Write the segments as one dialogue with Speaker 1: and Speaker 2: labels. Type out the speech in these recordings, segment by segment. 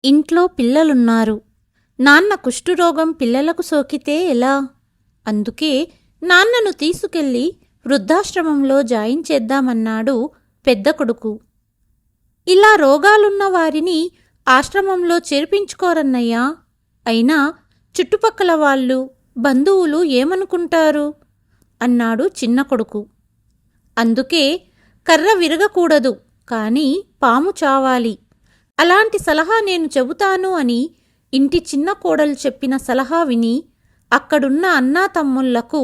Speaker 1: ఇంట్లో పిల్లలున్నారు. నాన్న కుష్ఠురోగం పిల్లలకు సోకితే ఎలా? అందుకే నాన్నను తీసుకెళ్లి వృద్ధాశ్రమంలో జాయిన్ చేద్దామన్నాడు పెద్ద కొడుకు. ఇలా రోగాలున్న వారిని ఆశ్రమంలో చేర్పించుకోరన్నయ్యా. అయినా చుట్టుపక్కల వాళ్ళు, బంధువులు ఏమనుకుంటారు అన్నాడు చిన్న కొడుకు. అందుకే కర్ర విరగకూడదు, కానీ పాము చావాలి. అలాంటి సలహా నేను చెబుతాను అని ఇంటి చిన్న కోడలు చెప్పిన సలహా విని అక్కడున్న అన్నా తమ్ముళ్లకు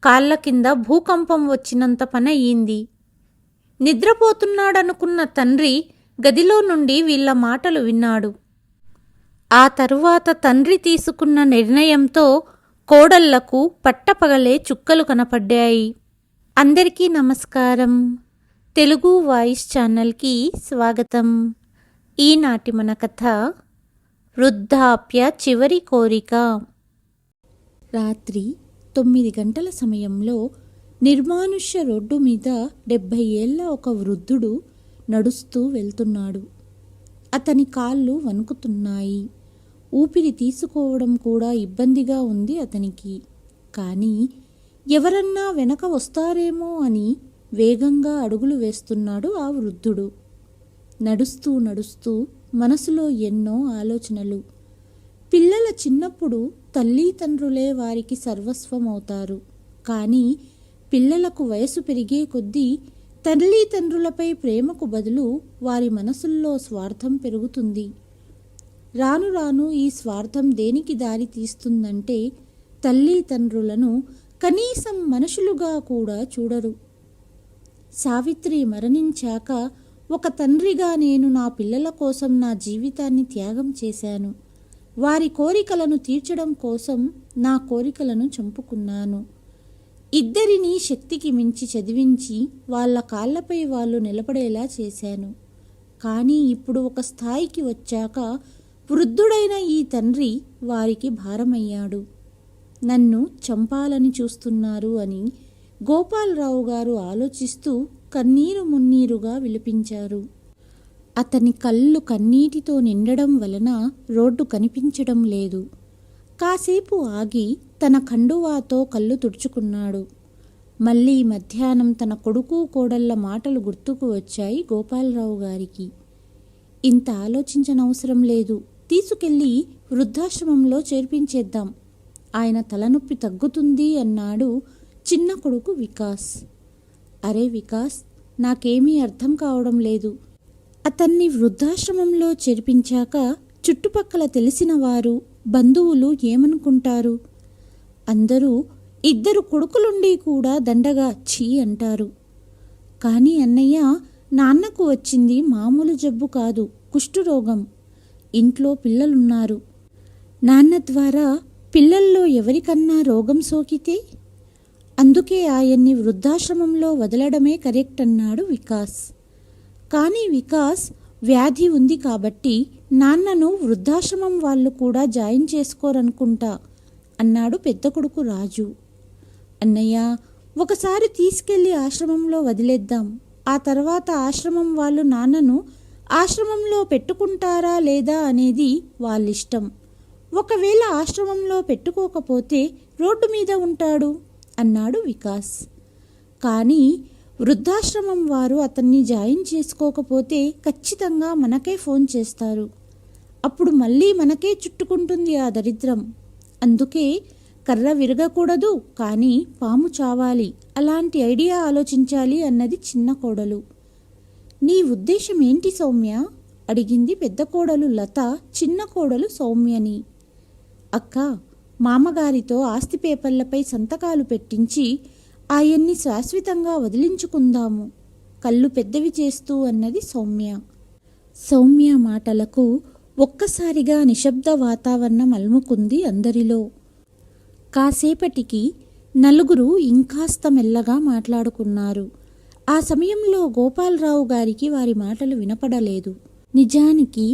Speaker 1: కాళ్ల కింద భూకంపం వచ్చినంత పనయ్యింది. నిద్రపోతున్నాడనుకున్న తండ్రి గదిలో నుండి వీళ్ల మాటలు విన్నాడు. ఆ తరువాత తండ్రి తీసుకున్న నిర్ణయంతో కోడళ్లకు పట్టపగలే చుక్కలు కనపడ్డాయి. అందరికీ నమస్కారం. తెలుగు వాయిస్ ఛానల్కి స్వాగతం. ఈనాటి మన కథ వృద్ధాప్య చివరి కోరిక. రాత్రి 9 గంటల సమయంలో నిర్మానుష్య రోడ్డు మీద 70 ఏళ్ల ఒక వృద్ధుడు నడుస్తూ వెళ్తున్నాడు. అతని కాళ్ళు వణుకుతున్నాయి. ఊపిరి తీసుకోవడం కూడా ఇబ్బందిగా ఉంది అతనికి. కానీ ఎవరన్నా వెనక వస్తారేమో అని వేగంగా అడుగులు వేస్తున్నాడు ఆ వృద్ధుడు. నడుస్తూ నడుస్తూ మనసులో ఎన్నో ఆలోచనలు. పిల్లల చిన్నప్పుడు తల్లిదండ్రులే వారికి సర్వస్వమవుతారు. కానీ పిల్లలకు వయసు పెరిగే కొద్దీ తల్లిదండ్రులపై ప్రేమకు బదులు వారి మనసుల్లో స్వార్థం పెరుగుతుంది. రాను రాను ఈ స్వార్థం దేనికి దారి తీస్తుందంటే తల్లిదండ్రులను కనీసం మనుషులుగా కూడా చూడరు. సావిత్రి మరణించాక ఒక తండ్రిగా నేను నా పిల్లల కోసం నా జీవితాన్ని త్యాగం చేశాను. వారి కోరికలను తీర్చడం కోసం నా కోరికలను చంపుకున్నాను. ఇద్దరినీ శక్తికి మించి చదివించి వాళ్ళ కాళ్లపై వాళ్ళు నిలబడేలా చేశాను. కానీ ఇప్పుడు ఒక స్థాయికి వచ్చాక వృద్ధుడైన ఈ తండ్రి వారికి భారమయ్యాడు. నన్ను చంపాలని చూస్తున్నారు అని గోపాలరావు గారు ఆలోచిస్తూ కన్నీరు మున్నీరుగా విలిపించారు. అతని కళ్ళు కన్నీటితో నిండడం వలన రోడ్డు కనిపించడం లేదు. కాసేపు ఆగి తన కండువాతో కళ్ళు తుడుచుకున్నాడు. మళ్ళీ మధ్యాహ్నం తన కొడుకు కోడళ్ల మాటలు గుర్తుకు వచ్చాయి గోపాలరావు గారికి. ఇంత ఆలోచించనవసరం లేదు, తీసుకెళ్ళి వృద్ధాశ్రమంలో చేర్పించేద్దాం, ఆయన తలనొప్పి తగ్గుతుంది అన్నాడు చిన్న కొడుకు వికాస్. అరే వికాస్, నాకేమీ అర్థం కావడం లేదు. అతన్ని వృద్ధాశ్రమంలో చేర్పించాక చుట్టుపక్కల తెలిసిన వారు, బంధువులు ఏమనుకుంటారు? అందరూ ఇద్దరు కొడుకులుండి కూడా దండగా ఛీ అంటారు. కానీ అన్నయ్య, నాన్నకు వచ్చింది మామూలు జబ్బు కాదు, కుష్ఠురోగం. ఇంట్లో పిల్లలున్నారు. నాన్న ద్వారా పిల్లల్లో ఎవరికన్నా రోగం సోకితే అందుకే ఆయన్ని వృద్ధాశ్రమంలో వదలడమే కరెక్ట్ అన్నాడు వికాస్. కానీ వికాస్, వ్యాధి ఉంది కాబట్టి నాన్నను వృద్ధాశ్రమం వాళ్ళు కూడా జాయిన్ చేసుకోరనుకుంటా అన్నాడు పెద్ద కొడుకు రాజు. అన్నయ్య, ఒకసారి తీసుకెళ్లి ఆశ్రమంలో వదిలేద్దాం. ఆ తర్వాత ఆశ్రమం వాళ్ళు నాన్నను ఆశ్రమంలో పెట్టుకుంటారా లేదా అనేది వాళ్ళిష్టం. ఒకవేళ ఆశ్రమంలో పెట్టుకోకపోతే రోడ్డు మీద ఉంటాడు అన్నాడు వికాస్. కానీ వృద్ధాశ్రమం వారు అతన్ని జాయిన్ చేసుకోకపోతే ఖచ్చితంగా మనకే ఫోన్ చేస్తారు. అప్పుడు మళ్ళీ మనకే చుట్టుకుంటుంది ఆ దరిద్రం. అందుకే కర్ర విరగకూడదు, కానీ పాము చావాలి. అలాంటి ఐడియా ఆలోచించాలి అన్నది చిన్న కోడలు. నీ ఉద్దేశం ఏంటి సౌమ్య? అడిగింది పెద్ద కోడలు లత చిన్న కోడలు సౌమ్యని. అక్క, మామగారితో ఆస్తి పేపర్లపై సంతకాలు పెట్టించి ఆయన్ని శాశ్వతంగా వదిలించుకుందాము, కళ్ళు పెద్దవి చేస్తూ అన్నది సౌమ్య. సౌమ్య మాటలకు ఒక్కసారిగా నిశ్శబ్ద వాతావరణం అలుముకుంది అందరిలో. కాసేపటికి నలుగురు ఇంకాస్త మెల్లగా మాట్లాడుకున్నారు. ఆ సమయంలో గోపాలరావు గారికి వారి మాటలు వినపడలేదు. నిజానికి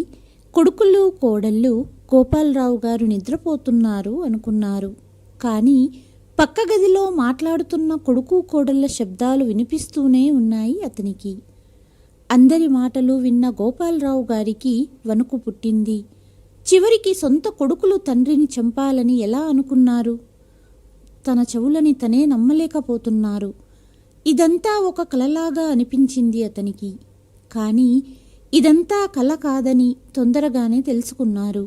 Speaker 1: కొడుకులు కోడళ్ళు గోపాలరావు గారు నిద్రపోతున్నారు అనుకున్నారు. కానీ పక్క గదిలో మాట్లాడుతున్న కొడుకు కోడళ్ల శబ్దాలు వినిపిస్తూనే ఉన్నాయి అతనికి. అందరి మాటలు విన్న గోపాలరావు గారికి వణుకు పుట్టింది. చివరికి సొంత కొడుకులు తండ్రిని చంపాలని ఎలా అనుకున్నారు? తన చెవులని తనే నమ్మలేకపోతున్నారు. ఇదంతా ఒక కలలాగా అనిపించింది అతనికి. కానీ ఇదంతా కల కాదని తొందరగానే తెలుసుకున్నారు.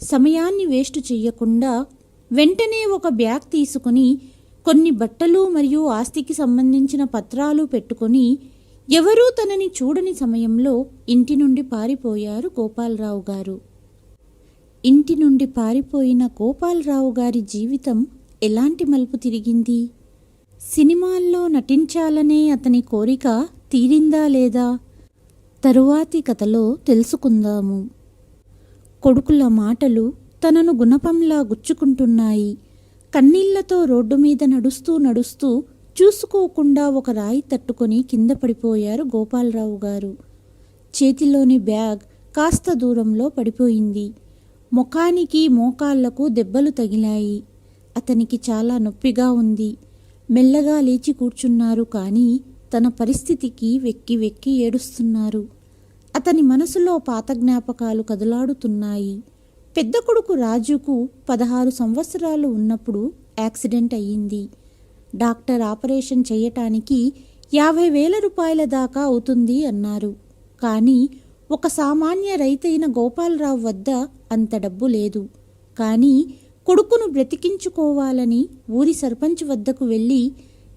Speaker 1: సమయాన్ని వేస్ట్ చెయ్యకుండా వెంటనే ఒక బ్యాగ్ తీసుకుని కొన్ని బట్టలు మరియు ఆస్తికి సంబంధించిన పత్రాలు పెట్టుకొని ఎవరూ తనని చూడని సమయంలో ఇంటి నుండి పారిపోయారు గోపాలరావు గారు. ఇంటి నుండి పారిపోయిన గోపాలరావు గారి జీవితం ఎలాంటి మలుపు తిరిగింది? సినిమాల్లో నటించాలనే అతని కోరిక తీరిందా లేదా? తరువాతి కథలో తెలుసుకుందాము. కొడుకుల మాటలు తనను గుణపంలా గుచ్చుకుంటున్నాయి. కన్నీళ్లతో రోడ్డు మీద నడుస్తూ చూసుకోకుండా ఒక రాయి తట్టుకొని కింద పడిపోయారు గోపాలరావు గారు. చేతిలోని బ్యాగ్ కాస్త దూరంలో పడిపోయింది. ముఖానికి మోకాళ్లకు దెబ్బలు తగిలాయి. అతనికి చాలా నొప్పిగా ఉంది. మెల్లగా లేచి కూర్చున్నారు. కానీ తన పరిస్థితికి వెక్కి వెక్కి ఏడుస్తున్నారు. అతని మనసులో పాత జ్ఞాపకాలు కదలాడుతున్నాయి. పెద్ద కొడుకు రాజుకు 16 సంవత్సరాలు ఉన్నప్పుడు యాక్సిడెంట్ అయ్యింది. డాక్టర్ ఆపరేషన్ చేయటానికి 50,000 రూపాయల దాకా అవుతుంది అన్నారు. కానీ ఒక సామాన్య రైతైన గోపాలరావు వద్ద అంత డబ్బు లేదు. కానీ కొడుకును బ్రతికించుకోవాలని ఊరి సర్పంచ్ వద్దకు వెళ్ళి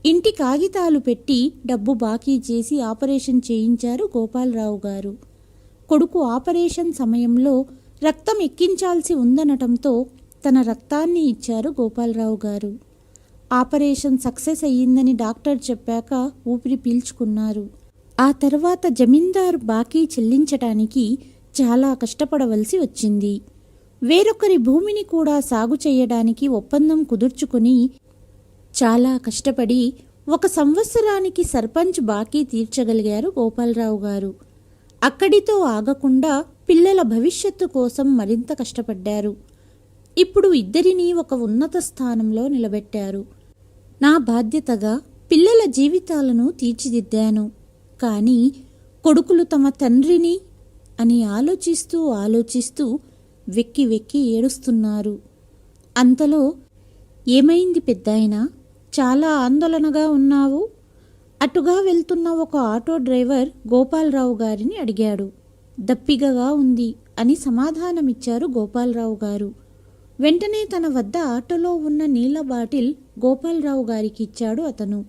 Speaker 1: ఇంటి కాగితాలు పెట్టి డబ్బు బాకీ చేసి ఆపరేషన్ చేయించారు గోపాలరావు గారు. కొడుకు ఆపరేషన్ సమయంలో రక్తం ఎక్కించాల్సి ఉందనటంతో తన రక్తాన్ని ఇచ్చారు గోపాలరావు గారు. ఆపరేషన్ సక్సెస్ అయ్యిందని డాక్టర్ చెప్పాక ఊపిరి పీల్చుకున్నారు. ఆ తర్వాత జమీందారు బాకీ చెల్లించటానికి చాలా కష్టపడవలసి వచ్చింది. వేరొకరి భూమిని కూడా సాగు చేయడానికి ఒప్పందం కుదుర్చుకుని చాలా కష్టపడి 1 సంవత్సరానికి సర్పంచ్ బాకీ తీర్చగలిగారు గోపాలరావు గారు. అక్కడితో ఆగకుండా పిల్లల భవిష్యత్తు కోసం మరింత కష్టపడ్డారు. ఇప్పుడు ఇద్దరినీ ఒక ఉన్నత స్థానంలో నిలబెట్టారు. నా బాధ్యతగా పిల్లల జీవితాలను తీర్చిదిద్దాను. కానీ కొడుకులు తమ తండ్రిని అని ఆలోచిస్తూ వెక్కి వెక్కి ఏడుస్తున్నారు. అంతలో ఏమైంది పెద్దాయనా, చాలా ఆందోళనగా ఉన్నావు? అటుగా వెళ్తున్న ఒక ఆటో డ్రైవర్ గోపాలరావు గారిని అడిగాడు. దప్పిగగా ఉంది అని సమాధానమిచ్చారు గోపాలరావు గారు. వెంటనే తన వద్ద ఆటోలో ఉన్న నీళ్ల బాటిల్ గోపాలరావు గారికి ఇచ్చాడు అతను.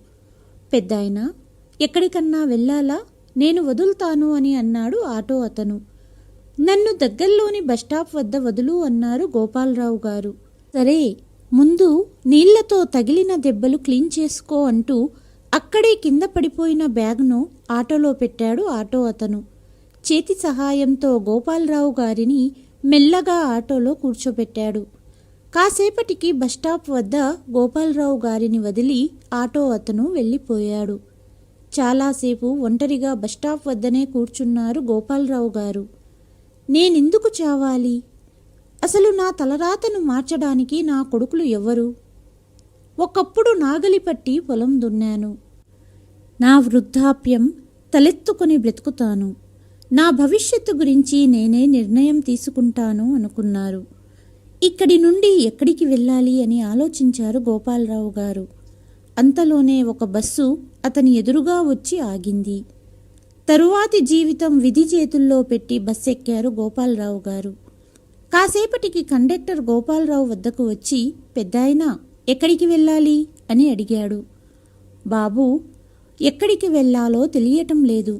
Speaker 1: పెద్దాయనా, ఎక్కడికన్నా వెళ్ళాలా? నేను వదులుతాను అని అన్నాడు ఆటో అతను. నన్ను దగ్గరలోని బస్టాప్ వద్ద వదులు అన్నారు గోపాలరావు గారు. సరే, ముందు నీళ్లతో తగిలిన దెబ్బలు క్లీన్ చేసుకో అంటూ అక్కడే కింద పడిపోయిన బ్యాగ్ను ఆటోలో పెట్టాడు ఆటో అతను. చేతి సహాయంతో గోపాలరావు గారిని మెల్లగా ఆటోలో కూర్చోబెట్టాడు. కాసేపటికి బస్టాప్ వద్ద గోపాలరావు గారిని వదిలి ఆటో అతను వెళ్ళిపోయాడు. చాలాసేపు ఒంటరిగా బస్టాప్ వద్దనే కూర్చున్నారు గోపాలరావు గారు. నేనెందుకు చావాలి? అసలు నా తలరాతను మార్చడానికి నా కొడుకులు ఎవరు? ఒకప్పుడు నాగలి పట్టి పొలం దున్నాను. నా వృద్ధాప్యం తలెత్తుకొని బ్రతుకుతాను. నా భవిష్యత్తు గురించి నేనే నిర్ణయం తీసుకుంటాను అనుకున్నారు. ఇక్కడి నుండి ఎక్కడికి వెళ్ళాలి అని ఆలోచించారు గోపాలరావు గారు. అంతలోనే ఒక బస్సు అతని ఎదురుగా వచ్చి ఆగింది. తరువాతి జీవితం విధి చేతుల్లో పెట్టి బస్సు ఎక్కారు గోపాలరావు గారు. కాసేపటికి కండక్టర్ గోపాలరావు వద్దకు వచ్చి, పెద్దాయనా, ఎక్కడికి వెళ్ళాలి అని అడిగాడు. బాబూ, ఎక్కడికి వెళ్ళాలో తెలియటం లేదు.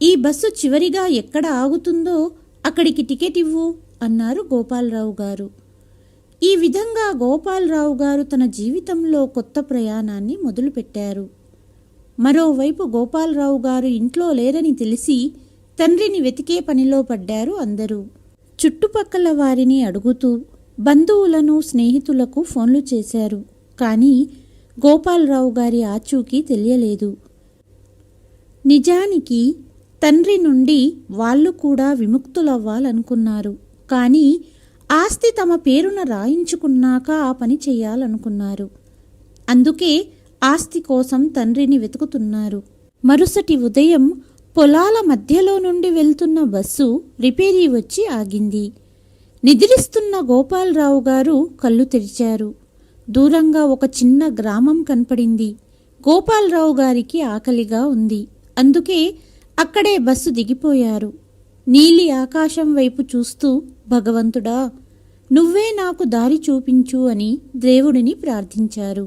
Speaker 1: ఈ బస్సు చివరిగా ఎక్కడ ఆగుతుందో అక్కడికి టికెట్ ఇవ్వు అన్నారు గోపాలరావు గారు. ఈ విధంగా గోపాలరావు గారు తన జీవితంలో కొత్త ప్రయాణాన్ని మొదలుపెట్టారు. మరోవైపు గోపాలరావు గారు ఇంట్లో లేరని తెలిసి తండ్రిని వెతికే పనిలో పడ్డారు అందరూ. చుట్టుపక్కల వారిని అడుగుతూ బంధువులను, స్నేహితులకు ఫోన్లు చేశారు. కానీ గోపాలరావు గారి ఆచూకీ తెలియలేదు. నిజానికి తండ్రి నుండి వాళ్ళు కూడా విముక్తులవ్వాలనుకున్నారు. కానీ ఆస్తి తమ పేరున రాయించుకున్నాక ఆ పని చెయ్యాలనుకున్నారు. అందుకే ఆస్తి కోసం తండ్రిని వెతుకుతున్నారు. మరుసటి ఉదయం పొలాల మధ్యలో నుండి వెళ్తున్న బస్సు రిపేరీ వచ్చి ఆగింది. నిద్రిస్తున్న గోపాలరావు గారు కళ్ళు తెరిచారు. దూరంగా ఒక చిన్న గ్రామం కనపడింది. గోపాలరావు గారికి ఆకలిగా ఉంది. అందుకే అక్కడే బస్సు దిగిపోయారు. నీలి ఆకాశం వైపు చూస్తూ, భగవంతుడా, నువ్వే నాకు దారి చూపించు అని దేవుడిని ప్రార్థించారు.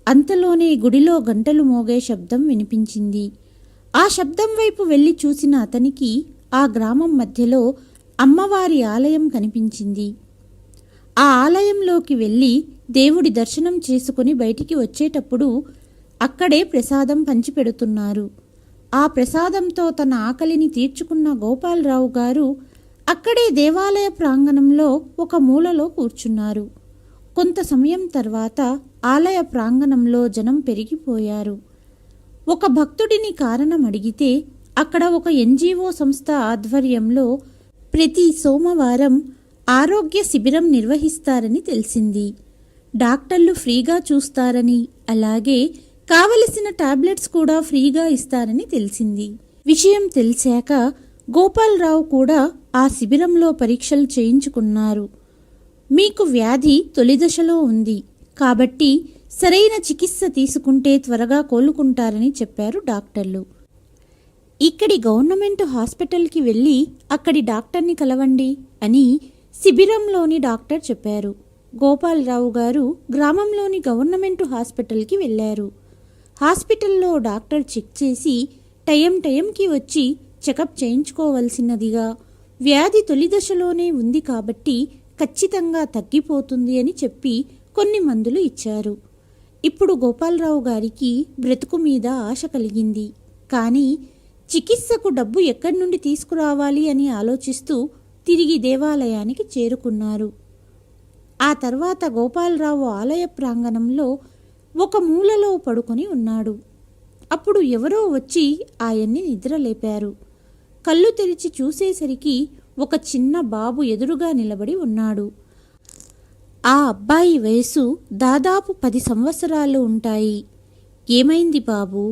Speaker 1: అంతలోనే గుడిలో గంటలు మోగే శబ్దం వినిపించింది. ఆ శబ్దం వైపు వెళ్లి చూసిన అతనికి ఆ గ్రామం మధ్యలో అమ్మవారి ఆలయం కనిపించింది. ఆ ఆలయంలోకి వెళ్ళి దేవుడి దర్శనం చేసుకుని బయటికి వచ్చేటప్పుడు అక్కడే ప్రసాదం పంచిపెడుతున్నారు. ఆ ప్రసాదంతో తన ఆకలిని తీర్చుకున్న గోపాలరావు గారు అక్కడే దేవాలయ ప్రాంగణంలో ఒక మూలలో కూర్చున్నారు. కొంత సమయం తర్వాత ఆలయ ప్రాంగణంలో జనం పెరిగిపోయారు. ఒక భక్తుడిని కారణం అడిగితే అక్కడ ఒక ఎన్జిఓ సంస్థ ఆధ్వర్యంలో ప్రతి సోమవారం ఆరోగ్య శిబిరం నిర్వహిస్తారని తెలిసింది. డాక్టర్లు ఫ్రీగా చూస్తారని, అలాగే కావలసిన టాబ్లెట్స్ కూడా ఫ్రీగా ఇస్తారని తెలిసింది. విషయం తెలిసాక గోపాలరావు కూడా ఆ శిబిరంలో పరీక్షలు చేయించుకున్నారు. మీకు వ్యాధి తొలి దశలో ఉంది కాబట్టి సరైన చికిత్స తీసుకుంటే త్వరగా కోలుకుంటారని చెప్పారు డాక్టర్లు. ఇక్కడి గవర్నమెంట్ హాస్పిటల్కి వెళ్ళి అక్కడి డాక్టర్ని కలవండి అని శిబిరంలోని డాక్టర్ చెప్పారు. గోపాలరావు గారు గ్రామంలోని గవర్నమెంట్ హాస్పిటల్కి వెళ్ళారు. హాస్పిటల్లో డాక్టర్ చెక్ చేసి టైంకి వచ్చి చెకప్ చేయించుకోవలసినదిగా, వ్యాధి తొలి దశలోనే ఉంది కాబట్టి ఖచ్చితంగా తగ్గిపోతుంది అని చెప్పి కొన్ని మందులు ఇచ్చారు. ఇప్పుడు గోపాలరావు గారికి బ్రతుకు మీద ఆశ కలిగింది. కానీ చికిత్సకు డబ్బు ఎక్కడి నుండి తీసుకురావాలి అని ఆలోచిస్తూ తిరిగి దేవాలయానికి చేరుకున్నారు. ఆ తర్వాత గోపాలరావు ఆలయ ప్రాంగణంలో ఒక మూలలో పడుకొని ఉన్నాడు. అప్పుడు ఎవరో వచ్చి ఆయన్ని నిద్రలేపారు. కళ్ళు తెరిచి చూసేసరికి ఒక చిన్న బాబు ఎదురుగా నిలబడి ఉన్నాడు. ఆ అబ్బాయి వయసు దాదాపు 10 సంవత్సరాలు ఉంటాయి. ఏమైంది బాబు?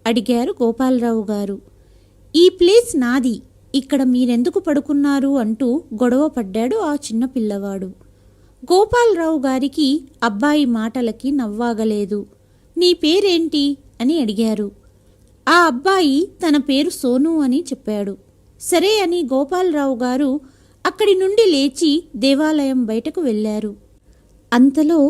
Speaker 1: అడిగారు గోపాలరావు గారు. ఈ ప్లేస్ నాది, ఇక్కడ మీరెందుకు పడుకున్నారు అంటూ గొడవ పడ్డాడు ఆ చిన్న పిల్లవాడు. గోపాలరావు గారికి అబ్బాయి మాటలకి నవ్వాగలేదు. నీ పేరేంటి అని అడిగారు. ఆ అబ్బాయి తన పేరు సోను అని చెప్పాడు. సరే అని గోపాలరావు గారు అక్కడి నుండి లేచి దేవాలయం బయటకు వెళ్ళారు. అంతలో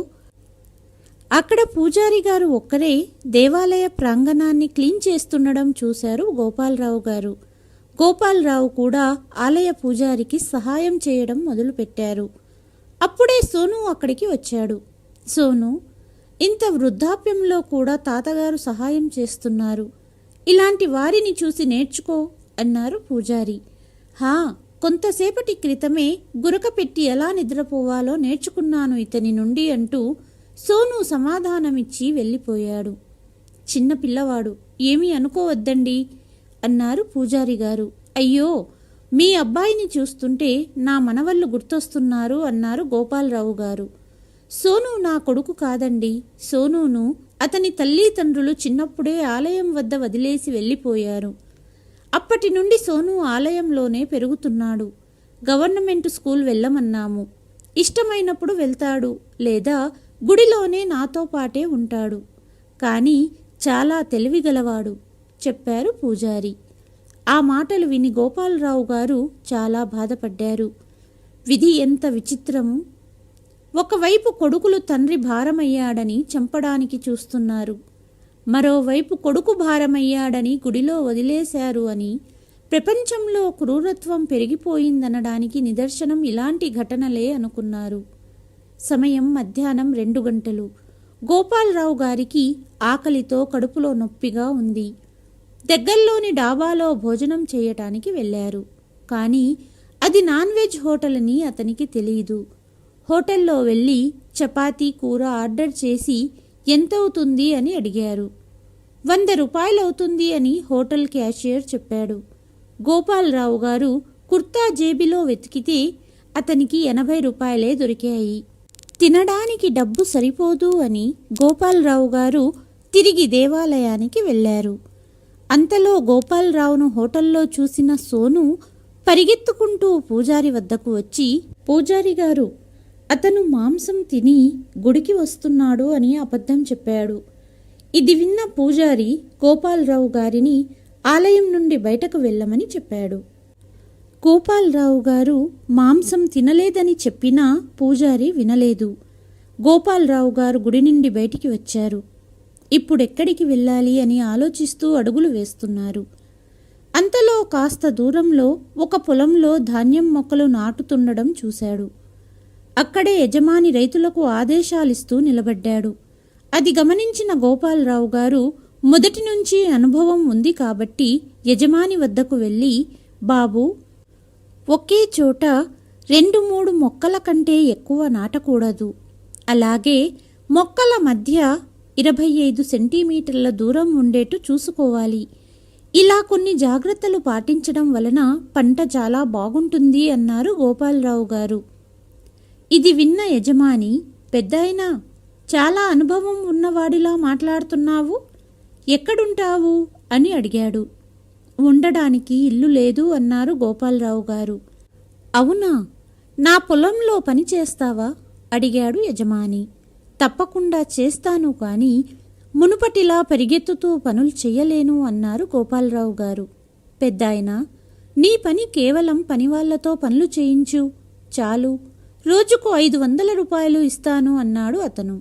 Speaker 1: అక్కడ పూజారి గారు ఒక్కరే దేవాలయ ప్రాంగణాన్ని క్లీన్ చేస్తుండడం చూశారు గోపాలరావు గారు. గోపాలరావు కూడా ఆలయ పూజారికి సహాయం చేయడం మొదలుపెట్టారు. అప్పుడే సోను అక్కడికి వచ్చాడు. సోను, ఇంత వృద్ధాప్యంలో కూడా తాతగారు సహాయం చేస్తున్నారు. ఇలాంటి వారిని చూసి నేర్చుకో అన్నారు పూజారి. హా, కొంతసేపటి క్రితమే గురక పెట్టి ఎలా నిద్రపోవాలో నేర్చుకున్నాను ఇతని నుండి అంటూ సోను సమాధానమిచ్చి వెళ్ళిపోయాడు. చిన్న పిల్లవాడు, ఏమీ అనుకోవద్దండి అన్నారు పూజారి గారు. అయ్యో, మీ అబ్బాయిని చూస్తుంటే నా మనవళ్ళు గుర్తొస్తున్నారు అన్నారు గోపాలరావు గారు. సోను నా కొడుకు కాదండి. సోనును అతని తల్లిదండ్రులు చిన్నప్పుడే ఆలయం వద్ద వదిలేసి వెళ్ళిపోయారు. అప్పటి నుండి సోను ఆలయంలోనే పెరుగుతున్నాడు. గవర్నమెంట్ స్కూల్ వెళ్ళమన్నాము. ఇష్టమైనప్పుడు వెళ్తాడు, లేదా గుడిలోనే నాతో పాటే ఉంటాడు. కానీ చాలా తెలివిగలవాడు చెప్పారు పూజారి. ఆ మాటలు విని గోపాలరావు గారు చాలా బాధపడ్డారు. విధి ఎంత విచిత్రము! ఒకవైపు కొడుకులు తండ్రి భారమయ్యాడని చంపడానికి చూస్తున్నారు, మరోవైపు కొడుకు భారమయ్యాడని గుడిలో వదిలేశారు అని ప్రపంచంలో క్రూరత్వం పెరిగిపోయిందనడానికి నిదర్శనం ఇలాంటి ఘటనలే అనుకున్నారు. సమయం మధ్యాహ్నం 2 గంటలు. గోపాలరావు గారికి ఆకలితో కడుపులో నొప్పిగా ఉంది. దగ్గరలోని డాబాలో భోజనం చేయటానికి వెళ్ళారు. కానీ అది నాన్ వెజ్ హోటల్ అని అతనికి తెలియదు. హోటల్లో వెళ్ళి చపాతీ కూర ఆర్డర్ చేసి ఎంతవుతుంది అని అడిగారు. 100 రూపాయలవుతుంది అని హోటల్ క్యాషియర్ చెప్పాడు. గోపాలరావు గారు కుర్తా జేబిలో వెతికితే అతనికి 80 రూపాయలే దొరికాయి. తినడానికి డబ్బు సరిపోదు అని గోపాలరావు గారు తిరిగి దేవాలయానికి వెళ్ళారు. అంతలో గోపాలరావును హోటల్లో చూసిన సోను పరిగెత్తుకుంటూ పూజారి వద్దకు వచ్చి, పూజారి గారు, అతను మాంసం తిని గుడికి వస్తున్నాడు అని అబద్ధం చెప్పాడు. ఇది విన్న పూజారి గోపాలరావు గారిని ఆలయం నుండి బయటకు వెళ్ళమని చెప్పాడు. గోపాలరావు గారు మాంసం తినలేదని చెప్పినా పూజారి వినలేదు. గోపాలరావు గారు గుడి నుండి బయటికి వచ్చారు. ఇప్పుడెక్కడికి వెళ్ళాలి అని ఆలోచిస్తూ అడుగులు వేస్తున్నారు. అంతలో కాస్త దూరంలో ఒక పొలంలో ధాన్యం మొక్కలు నాటుతుండడం చూశాడు. అక్కడే యజమాని రైతులకు ఆదేశాలిస్తూ నిలబడ్డాడు. అది గమనించిన గోపాలరావు గారు మొదటి నుంచి అనుభవం ఉంది కాబట్టి యజమాని వద్దకు వెళ్ళి, బాబూ, ఒకే చోట 2-3 మొక్కల కంటే ఎక్కువ నాటకూడదు. అలాగే మొక్కల మధ్య 25 సెంటీమీటర్ల దూరం ఉండేట్టు చూసుకోవాలి. ఇలా కొన్ని జాగ్రత్తలు పాటించడం వలన పంట చాలా బాగుంటుంది అన్నారు గోపాలరావు గారు. ఇది విన్న యజమాని, పెద్దాయనా, చాలా అనుభవం ఉన్నవాడిలా మాట్లాడుతున్నావు. ఎక్కడుంటావు అని అడిగాడు. ఉండడానికి ఇల్లు లేదు అన్నారు గోపాలరావు గారు. అవునా, నా పొలంలో పని చేస్తావా అడిగాడు యజమాని. తప్పకుండా చేస్తాను, కానీ మునుపటిలా పరిగెత్తుతూ పనులు చెయ్యలేను అన్నారు గోపాలరావు గారు. పెద్దాయనా, నీ పని కేవలం పనివాళ్లతో పనులు చేయించు, చాలు, రోజుకు 500 రూపాయలు ఇస్తాను అన్నాడు అతను.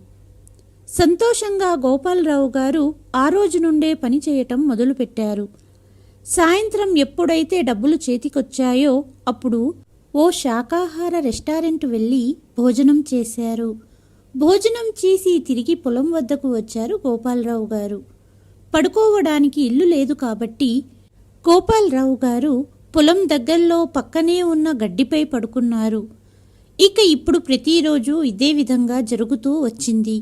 Speaker 1: సంతోషంగా గోపాలరావు గారు ఆ రోజు నుండే పని చేయటం మొదలుపెట్టారు. సాయంత్రం ఎప్పుడైతే డబ్బులు చేతికొచ్చాయో అప్పుడు ఓ శాకాహార రెస్టారెంట్ వెళ్ళి భోజనం చేశారు. భోజనం చేసి తిరిగి పొలం వద్దకు వచ్చారు గోపాలరావు గారు. పడుకోవడానికి ఇల్లు లేదు కాబట్టి గోపాలరావు గారు పొలం దగ్గరలో పక్కనే ఉన్న గడ్డిపై పడుకున్నారు. ఇక ఇప్పుడు ప్రతిరోజు ఇదే విధంగా జరుగుతూ వచ్చింది.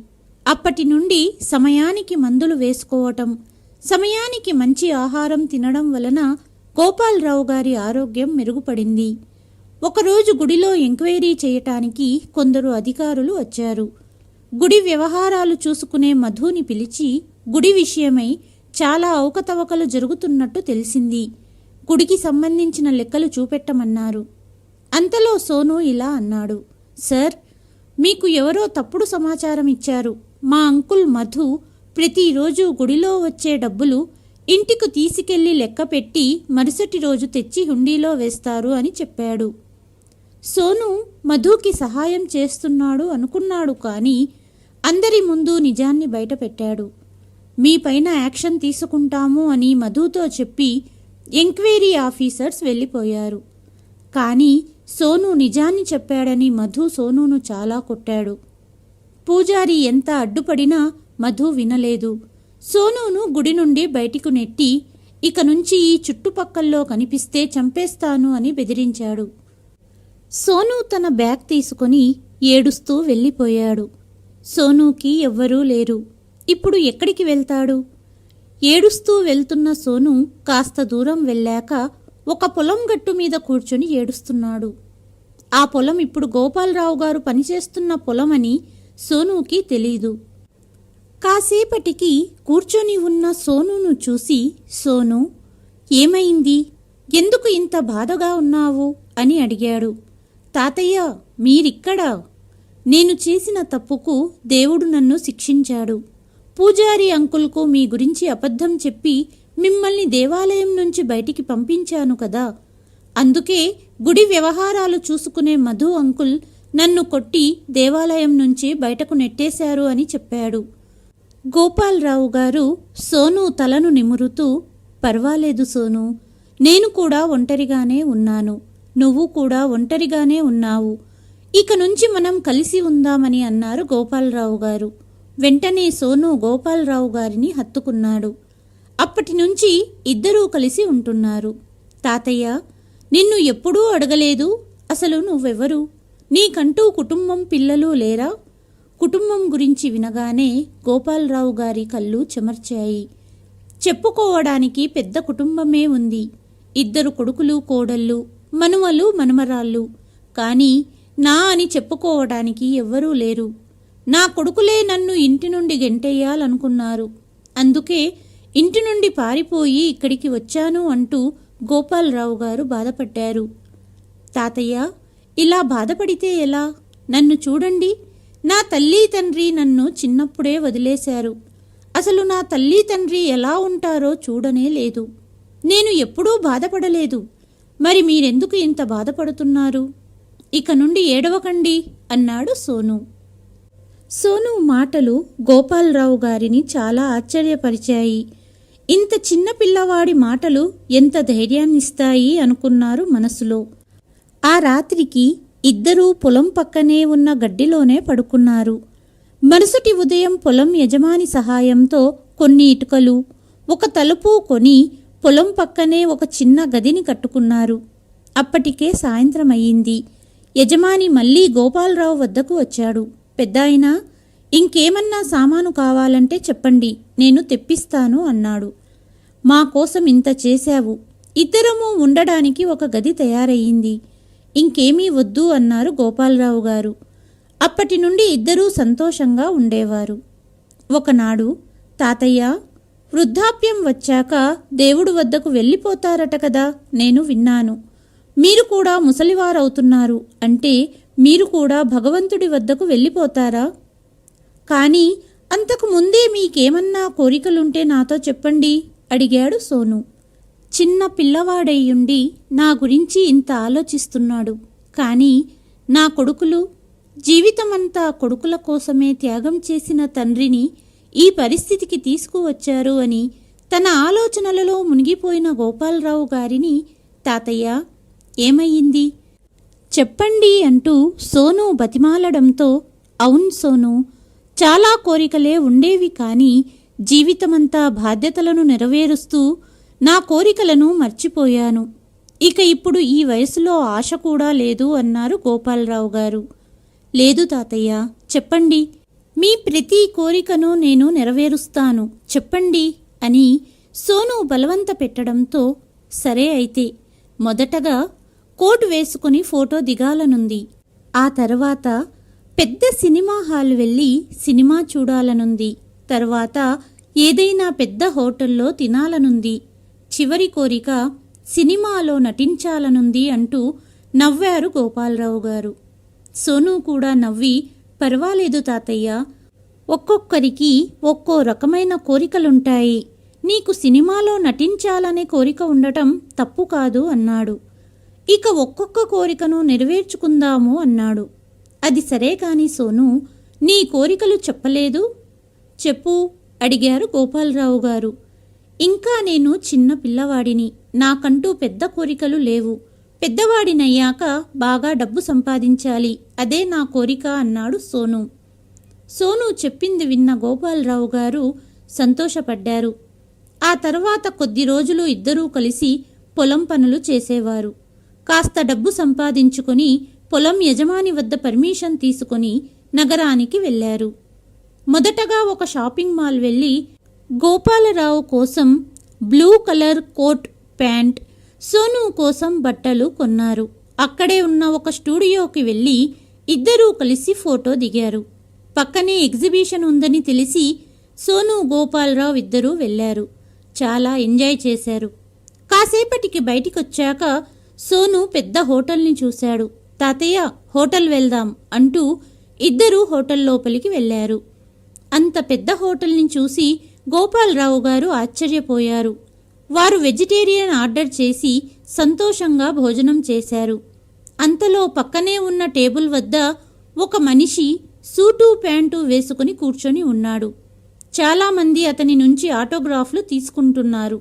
Speaker 1: అప్పటి నుండి సమయానికి మందులు వేసుకోవటం, సమయానికి మంచి ఆహారం తినడం వలన గోపాలరావు గారి ఆరోగ్యం మెరుగుపడింది. ఒకరోజు గుడిలో ఎంక్వైరీ చేయటానికి కొందరు అధికారులు వచ్చారు. గుడి వ్యవహారాలు చూసుకునే మధుని పిలిచి గుడి విషయమై చాలా అవకతవకలు జరుగుతున్నట్టు తెలిసింది. గుడికి సంబంధించిన లెక్కలు చూపెట్టమన్నారు. అంతలో సోను ఇలా అన్నాడు, సార్, మీకు ఎవరో తప్పుడు సమాచారం ఇచ్చారు. మా అంకుల్ మధు ప్రతిరోజు గుడిలో వచ్చే డబ్బులు ఇంటికి తీసుకెళ్లి లెక్కపెట్టి మరుసటి రోజు తెచ్చి హుండీలో వేస్తారు అని చెప్పాడు. సోను మధుకి సహాయం చేస్తున్నాడు అనుకున్నాడు, కానీ అందరి ముందు నిజాన్ని బయటపెట్టాడు. మీపైన యాక్షన్ తీసుకుంటాము అని మధుతో చెప్పి ఎంక్వైరీ ఆఫీసర్స్ వెళ్ళిపోయారు. కానీ సోను నిజాన్ని చెప్పాడని మధు సోనును చాలా కొట్టాడు. పూజారి ఎంత అడ్డుపడినా మధు వినలేదు. సోనును గుడి నుండి బయటికి నెట్టి ఇక నుంచి ఈ చుట్టుపక్కల్లో కనిపిస్తే చంపేస్తాను అని బెదిరించాడు. సోను తన బ్యాగ్ తీసుకుని ఏడుస్తూ వెళ్ళిపోయాడు. సోనుకి ఎవ్వరూ లేరు. ఇప్పుడు ఎక్కడికి వెళ్తాడు? ఏడుస్తూ వెళ్తున్న సోను కాస్త దూరం వెళ్ళాక ఒక పొలం గట్టు మీద కూర్చొని ఏడుస్తున్నాడు. ఆ పొలం ఇప్పుడు గోపాలరావు గారు పనిచేస్తున్న పొలమని సోనుకి తెలీదు. కాసేపటికి కూర్చొని ఉన్న సోనును చూసి, సోను, ఏమైంది? ఎందుకు ఇంత బాధగా ఉన్నావు అని అడిగాడు. తాతయ్య, మీరిక్కడా? నేను చేసిన తప్పుకు దేవుడు నన్ను శిక్షించాడు. పూజారి అంకుల్కు మీ గురించి అబద్ధం చెప్పి మిమ్మల్ని దేవాలయం నుంచి బయటికి పంపించాను కదా. అందుకే గుడి వ్యవహారాలు చూసుకునే మధు అంకుల్ నన్ను కొట్టి దేవాలయం నుంచి బయటకు నెట్టేశారు అని చెప్పాడు. గోపాలరావు గారు సోను తలను నిమురుతూ, పర్వాలేదు సోను, నేను కూడా ఒంటరిగానే ఉన్నాను, నువ్వు కూడా ఒంటరిగానే ఉన్నావు, ఇక నుంచి మనం కలిసి ఉందామని అన్నారు గోపాలరావు గారు. వెంటనే సోను గోపాలరావు గారిని హత్తుకున్నాడు. అప్పటి నుంచి ఇద్దరూ కలిసి ఉంటున్నారు. తాతయ్య, నిన్ను ఎప్పుడూ అడగలేదు, అసలు నువ్వెవరు? నీకంటూ కుటుంబం, పిల్లలు లేరా? కుటుంబం గురించి వినగానే గోపాలరావు గారి కళ్ళు చెమర్చాయి. చెప్పుకోవడానికి పెద్ద కుటుంబమే ఉంది. 2 కొడుకులు, కోడళ్ళు, మనుమలు, మనుమరాళ్ళు. కానీ నా అని చెప్పుకోవడానికి ఎవ్వరూ లేరు. నా కొడుకులే నన్ను ఇంటి నుండి గెంటేయాలనుకున్నారు. అందుకే ఇంటి నుండి పారిపోయి ఇక్కడికి వచ్చాను అంటూ గోపాలరావు గారు బాధపడ్డారు. తాతయ్య, ఇలా బాధపడితే ఎలా? నన్ను చూడండి. నా తల్లి తండ్రి నన్ను చిన్నప్పుడే వదిలేశారు. అసలు నా తల్లి తండ్రి ఎలా ఉంటారో చూడనే లేదు. నేను ఎప్పుడూ బాధపడలేదు. మరి మీరెందుకు ఇంత బాధపడుతున్నారు? ఇక నుండి ఏడవకండి అన్నాడు సోను. సోను మాటలు గోపాలరావు గారిని చాలా ఆశ్చర్యపరిచాయి. ఇంత చిన్న పిల్లవాడి మాటలు ఎంత ధైర్యాన్నిస్తాయి అనుకున్నారు మనసులో. ఆ రాత్రికి ఇద్దరూ పొలం పక్కనే ఉన్న గడ్డిలోనే పడుకున్నారు. మరుసటి ఉదయం పొలం యజమాని సహాయంతో కొన్ని ఇటుకలు, ఒక తలుపు కొని పొలం పక్కనే ఒక చిన్న గదిని కట్టుకున్నారు. అప్పటికే సాయంత్రం అయ్యింది. యజమాని మళ్ళీ గోపాలరావు వద్దకు వచ్చాడు. పెద్దాయనా, ఇంకేమన్నా సామాను కావాలంటే చెప్పండి, నేను తెప్పిస్తాను అన్నాడు. మా కోసం ఇంత చేశావు. ఇద్దరము ఉండడానికి ఒక గది తయారయ్యింది. ఇంకేమీ వద్దు అన్నారు గోపాలరావు గారు. అప్పటి నుండి ఇద్దరూ సంతోషంగా ఉండేవారు. ఒకనాడు, తాతయ్య, వృద్ధాప్యం వచ్చాక దేవుడు వద్దకు వెళ్ళిపోతారట కదా, నేను విన్నాను. మీరు కూడా ముసలివారవుతున్నారు అంటే మీరు కూడా భగవంతుడి వద్దకు వెళ్ళిపోతారా? కానీ అంతకు ముందే మీకేమన్నా కోరికలుంటే నాతో చెప్పండి అడిగాడు సోను. చిన్న పిల్లవాడయ్యుండి నా గురించి ఇంత ఆలోచిస్తున్నాడు. కానీ నా కొడుకులు, జీవితమంతా కొడుకుల కోసమే త్యాగం చేసిన తండ్రిని ఈ పరిస్థితికి తీసుకువచ్చారు అని తన ఆలోచనలలో మునిగిపోయిన గోపాలరావు గారిని, తాతయ్య, ఏమయ్యింది చెప్పండి అంటూ సోను బతిమాలడంతో, అవును సోను, చాలా కోరికలే ఉండేవి. కానీ జీవితమంతా బాధ్యతలను నెరవేరుస్తూ నా కోరికలను మర్చిపోయాను. ఇక ఇప్పుడు ఈ వయసులో ఆశ కూడా లేదు అన్నారు గోపాలరావు గారు. లేదు తాతయ్య, చెప్పండి. మీ ప్రతి కోరికను నేను నెరవేరుస్తాను, చెప్పండి అని సోను బలవంత పెట్టడంతో, సరే అయితే మొదటగా కోటు వేసుకుని ఫోటో దిగాలనుంది. ఆ తర్వాత పెద్ద సినిమా హాల్ వెళ్ళి సినిమా చూడాలనుంది. తర్వాత ఏదైనా పెద్ద హోటల్లో తినాలనుంది. చివరి కోరిక సినిమాలో నటించాలనుంది అంటూ నవ్వారు గోపాలరావు గారు. సోను కూడా నవ్వి, పర్వాలేదు తాతయ్య, ఒక్కొక్కరికి ఒక్కో రకమైన కోరికలుంటాయి. నీకు సినిమాలో నటించాలనే కోరిక ఉండటం తప్పు కాదు అన్నాడు. ఇక ఒక్కొక్క కోరికను నెరవేర్చుకుందాము అన్నాడు. అది సరే కాని సోను, నీ కోరికలు చెప్పలేదు, చెప్పు అడిగారు గోపాలరావు గారు. ఇంకా నేను చిన్న పిల్లవాడిని, నాకంటూ పెద్ద కోరికలు లేవు. పెద్దవాడినయ్యాక బాగా డబ్బు సంపాదించాలి, అదే నా కోరిక అన్నాడు సోను. సోను చెప్పింది విన్న గోపాలరావు గారు సంతోషపడ్డారు. ఆ తర్వాత కొద్ది రోజులు ఇద్దరూ కలిసి పొలం పనులు చేసేవారు. కాస్త డబ్బు సంపాదించుకొని పొలం యజమాని వద్ద పర్మిషన్ తీసుకొని నగరానికి వెళ్లారు. మొదటగా ఒక షాపింగ్ మాల్ వెళ్ళి గోపాలరావు కోసం blue colour coat, pant, Sonu కోసం బట్టలు కొన్నారు. అక్కడే ఉన్న ఒక స్టూడియోకి వెళ్ళి ఇద్దరూ కలిసి ఫోటో దిగారు. పక్కనే ఎగ్జిబిషన్ ఉందని తెలిసి సోను, గోపాలరావు ఇద్దరూ వెళ్లారు. చాలా ఎంజాయ్ చేశారు. కాసేపటికి బయటికొచ్చాక సోను పెద్ద హోటల్ని చూశాడు. తాతయ్య, హోటల్ వెళ్దాం అంటూ ఇద్దరూ హోటల్ లోపలికి వెళ్లారు. అంత పెద్ద హోటల్ని చూసి గోపాలరావు గారు ఆశ్చర్యపోయారు. వారు వెజిటేరియన్ ఆర్డర్ చేసి సంతోషంగా భోజనం చేశారు. అంతలో పక్కనే ఉన్న టేబుల్ వద్ద ఒక మనిషి సూటు ప్యాంటు వేసుకుని కూర్చొని ఉన్నాడు. చాలామంది అతని నుంచి ఆటోగ్రాఫ్లు తీసుకుంటున్నారు.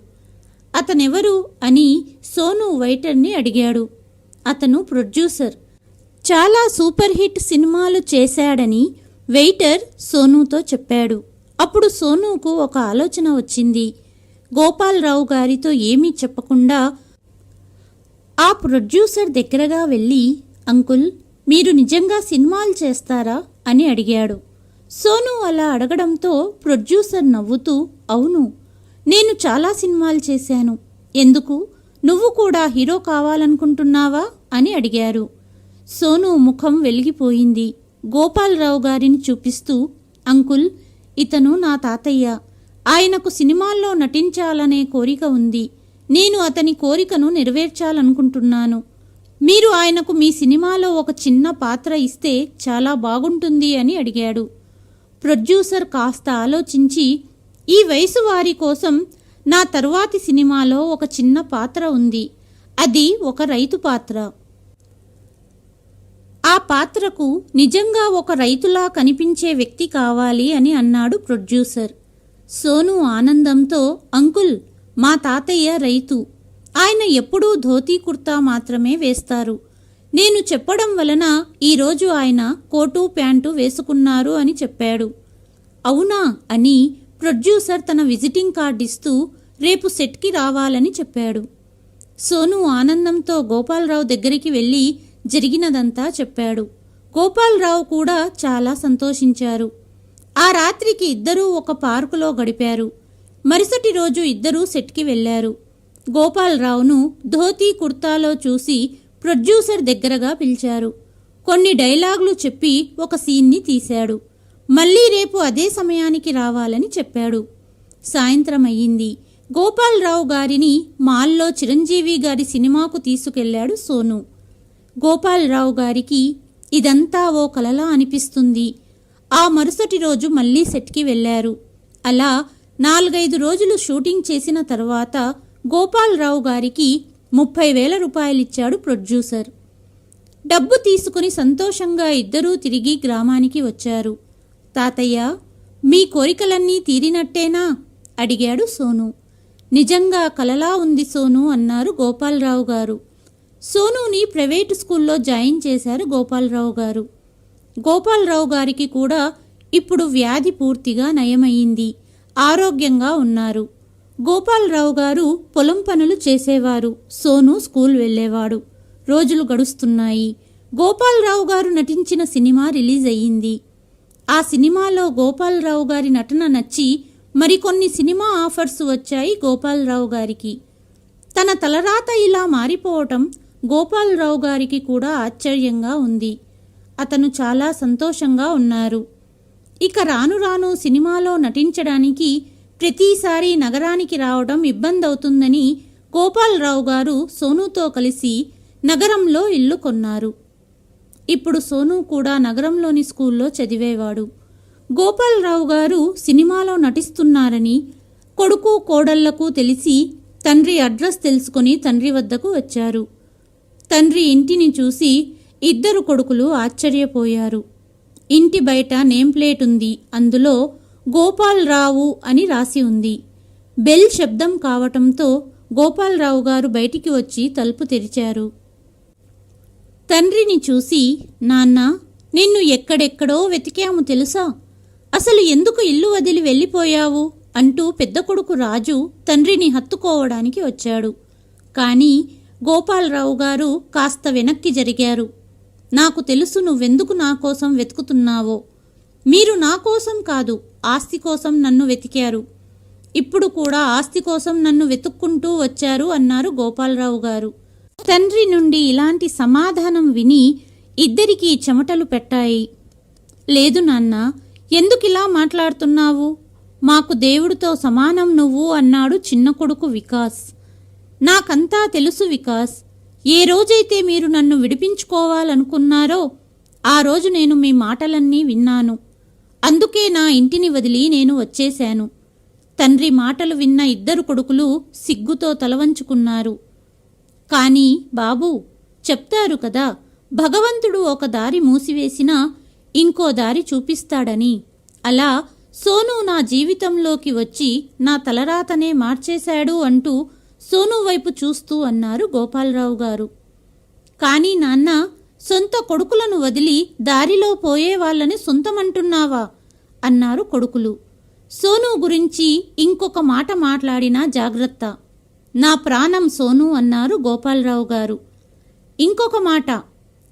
Speaker 1: అతనెవరు అని సోను వెయిటర్ని అడిగాడు. అతను ప్రొడ్యూసర్, చాలా సూపర్ హిట్ సినిమాలు చేశాడని వెయిటర్ సోనుతో చెప్పాడు. అప్పుడు సోనుకు ఒక ఆలోచన వచ్చింది. గోపాలరావు గారితో ఏమీ చెప్పకుండా ఆ ప్రొడ్యూసర్ దగ్గరగా వెళ్ళి, అంకుల్, మీరు నిజంగా సినిమాలు చేస్తారా అని అడిగాడు. సోను అలా అడగడంతో ప్రొడ్యూసర్ నవ్వుతూ, అవును, నేను చాలా సినిమాలు చేశాను. ఎందుకు, నువ్వు కూడా హీరో కావాలనుకుంటున్నావా అని అడిగారు. సోను ముఖం వెలిగిపోయింది. గోపాలరావు గారిని చూపిస్తూ, అంకుల్, ఇతను నా తాతయ్య. ఆయనకు సినిమాల్లో నటించాలనే కోరిక ఉంది. నేను అతని కోరికను నెరవేర్చాలనుకుంటున్నాను. మీరు ఆయనకు మీ సినిమాలో ఒక చిన్న పాత్ర ఇస్తే చాలా బాగుంటుంది అని అడిగాడు. ప్రొడ్యూసర్ కాస్త ఆలోచించి, ఈ వయసు వారి కోసం నా తరువాతి సినిమాలో ఒక చిన్న పాత్ర ఉంది. అది ఒక రైతు పాత్ర. ఆ పాత్రకు నిజంగా ఒక రైతులా కనిపించే వ్యక్తి కావాలి అని అన్నాడు ప్రొడ్యూసర్. సోను ఆనందంతో, అంకుల్, మా తాతయ్య రైతు. ఆయన ఎప్పుడూ ధోతీ కుర్తా మాత్రమే వేస్తారు. నేను చెప్పడం వలన ఈరోజు ఆయన కోటు ప్యాంటు వేసుకున్నారు అని చెప్పాడు. అవునా అని ప్రొడ్యూసర్ తన విజిటింగ్ కార్డు ఇస్తూ రేపు సెట్కి రావాలని చెప్పాడు. సోను ఆనందంతో గోపాలరావు దగ్గరికి వెళ్ళి జరిగినదంతా చెప్పాడు. గోపాలరావు కూడా చాలా సంతోషించారు. ఆ రాత్రికి ఇద్దరూ ఒక పార్కులో గడిపారు. మరుసటి రోజు ఇద్దరూ సెట్కి వెళ్లారు. గోపాలరావును ధోతీ కుర్తాలో చూసి ప్రొడ్యూసర్ దగ్గరగా పిలిచారు. కొన్ని డైలాగులు చెప్పి ఒక సీన్ని తీశాడు. మళ్ళీ రేపు అదే సమయానికి రావాలని చెప్పాడు. సాయంత్రం అయ్యింది. గోపాలరావు గారిని మాల్లో చిరంజీవి గారి సినిమాకు తీసుకెళ్లాడు సోను. గోపాలరావు గారికి ఇదంతా ఓ కలలా అనిపిస్తుంది. ఆ మరుసటి రోజు మళ్ళీ సెట్కి వెళ్లారు. అలా 4-5 రోజులు షూటింగ్ చేసిన తర్వాత గోపాలరావు గారికి 30,000 రూపాయలిచ్చాడు ప్రొడ్యూసర్. డబ్బు తీసుకుని సంతోషంగా ఇద్దరూ తిరిగి గ్రామానికి వచ్చారు. తాతయ్య, మీ కోరికలన్నీ తీరినట్టేనా అడిగాడు సోను. నిజంగా కలలా ఉంది సోను అన్నారు గోపాలరావు గారు. సోనుని ప్రైవేటు స్కూల్లో జాయిన్ చేశారు గోపాలరావు గారు. గోపాలరావు గారికి కూడా ఇప్పుడు వ్యాధి పూర్తిగా నయమయ్యింది. ఆరోగ్యంగా ఉన్నారు. గోపాలరావు గారు పొలం పనులు చేసేవారు. సోను స్కూల్ వెళ్ళేవాడు. రోజులు గడుస్తున్నాయి. గోపాలరావు గారు నటించిన సినిమా రిలీజ్ అయ్యింది. ఆ సినిమాలో గోపాలరావు గారి నటన నచ్చి మరికొన్ని సినిమా ఆఫర్స్ వచ్చాయి గోపాలరావు గారికి. తన తలరాత ఇలా మారిపోవటం గోపాలరావు గారికి కూడా ఆశ్చర్యంగా ఉంది. అతను చాలా సంతోషంగా ఉన్నారు. ఇక రాను రాను సినిమాలో నటించడానికి ప్రతిసారి నగరానికి రావడం ఇబ్బందవుతుందని గోపాలరావు గారు సోనుతో కలిసి నగరంలో ఇల్లు కొన్నారు. ఇప్పుడు సోను కూడా నగరంలోని స్కూల్లో చదివేవాడు. గోపాలరావు గారు సినిమాలో నటిస్తున్నారని కొడుకు కోడళ్లకు తెలిసి తండ్రి అడ్రస్ తెలుసుకుని తండ్రి వద్దకు వచ్చారు. తండ్రి ఇంటిని చూసి ఇద్దరు కొడుకులు ఆశ్చర్యపోయారు. ఇంటి బయట నేమ్ ప్లేట్ ఉంది. అందులో గోపాలరావు అని రాసి ఉంది. బెల్ శబ్దం కావటంతో గోపాలరావు గారు బయటికి వచ్చి తలుపు తెరిచారు. తండ్రిని చూసి, నాన్న, నిన్ను ఎక్కడెక్కడో వెతికాము తెలుసా? అసలు ఎందుకు ఇల్లు వదిలి వెళ్ళిపోయావు అంటూ పెద్ద కొడుకు రాజు తండ్రిని హత్తుకోవడానికి వచ్చాడు. కానీ గోపాలరావు గారు కాస్త వెనక్కి జరిగారు. నాకు తెలుసు నువ్వెందుకు నా కోసం వెతుకుతున్నావో. మీరు నా కోసం కాదు, ఆస్తి కోసం నన్ను వెతికారు. ఇప్పుడు కూడా ఆస్తి కోసం నన్ను వెతుక్కుంటూ వచ్చారు అన్నారు గోపాలరావు గారు. తండ్రి నుండి ఇలాంటి సమాధానం విని ఇద్దరికీ చెమటలు పెట్టాయి. లేదు నాన్న, ఎందుకిలా మాట్లాడుతున్నావు? మాకు దేవుడితో సమానం నువ్వు అన్నాడు చిన్న కొడుకు వికాస్. నాకంతా తెలుసు వికాస్. ఏ రోజైతే మీరు నన్ను విడిపించుకోవాలనుకున్నారో ఆ రోజు నేను మీ మాటలన్నీ విన్నాను. అందుకే నా ఇంటిని వదిలి నేను వచ్చేశాను. తండ్రి మాటలు విన్న ఇద్దరు కొడుకులు సిగ్గుతో తలవంచుకున్నారు. కానీ బాబూ, చెప్తారు కదా, భగవంతుడు ఒక దారి మూసివేసినా ఇంకో దారి చూపిస్తాడని. అలా సోను నా జీవితంలోకి వచ్చి నా తలరాతనే మార్చేశాడు అంటూ సోను వైపు చూస్తూ అన్నారు గోపాలరావు గారు. కానీ నాన్న, సొంత కొడుకులను వదిలి దారిలో పోయే వాళ్ళని సొంతమంటున్నావా అన్నారు కొడుకులు. సోను గురించి ఇంకొక మాట మాట్లాడినా జాగ్రత్త. నా ప్రాణం సోను అన్నారు గోపాలరావు గారు. ఇంకొక మాట,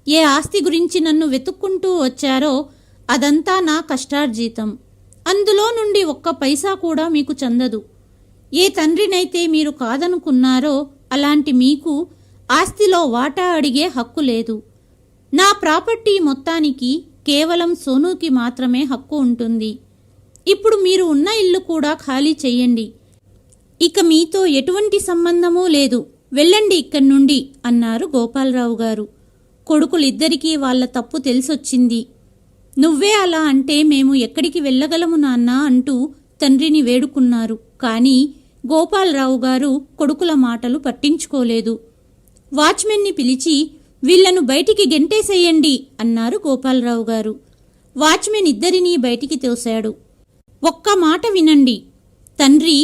Speaker 1: ఏ ఆస్తి గురించి నన్ను వెతుక్కుంటూ వచ్చారో అదంతా నా కష్టార్జితం. అందులో నుండి ఒక్క పైసా కూడా మీకు చెందదు. ఏ తండ్రినైతే మీరు కాదనుకున్నారో అలాంటి మీకు ఆస్తిలో వాటా అడిగే హక్కు లేదు. నా ప్రాపర్టీ మొత్తానికి కేవలం సోనుకి మాత్రమే హక్కు ఉంటుంది. ఇప్పుడు మీరు ఉన్న ఇల్లు కూడా ఖాళీ చెయ్యండి. ఇక మీతో ఎటువంటి సంబంధమూ లేదు, వెళ్ళండి ఇక్కడి నుండి అన్నారు గోపాలరావు గారు. కొడుకులిద్దరికీ వాళ్ళ తప్పు తెలిసొచ్చింది. నువ్వే అలా అంటే మేము ఎక్కడికి వెళ్ళగలము నాన్న అంటూ తండ్రిని వేడుకున్నారు. కానీ గోపాలరావు గారు కొడుకుల మాటలు పట్టించుకోలేదు. వాచ్మెన్ని పిలిచి వీళ్లను బయటికి గెంటేసేయండి అన్నారు గోపాలరావు గారు. వాచ్మెన్ ఇద్దరినీ బయటికి తోశాడు. ఒక్క మాట వినండి, తండ్రి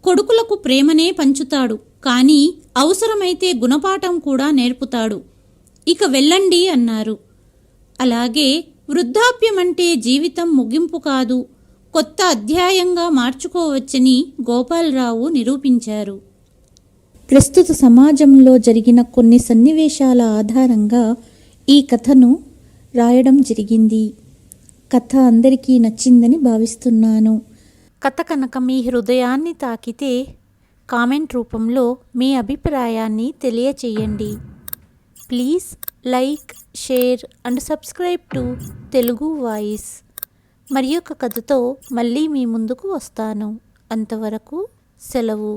Speaker 1: కొడుకులకు ప్రేమనే పంచుతాడు, కానీ అవసరమైతే గుణపాఠం కూడా నేర్పుతాడు. ఇక వెళ్ళండి అన్నారు. అలాగే వృద్ధాప్యమంటే జీవితం ముగింపు కాదు, కొత్త అధ్యాయంగా మార్చుకోవచ్చని గోపాలరావు నిరూపించారు. ప్రస్తుత సమాజంలో జరిగిన కొన్ని సన్నివేశాల ఆధారంగా ఈ కథను రాయడం జరిగింది. కథ అందరికీ నచ్చిందని భావిస్తున్నాను. కథ కనుక మీ హృదయాన్ని తాకితే కామెంట్ రూపంలో మీ అభిప్రాయాన్ని తెలియచేయండి. Please like, share and subscribe to Telugu voice. మరి ఒక కథతో మళ్ళీ మీ ముందుకు వస్తాను. అంతవరకు సెలవు.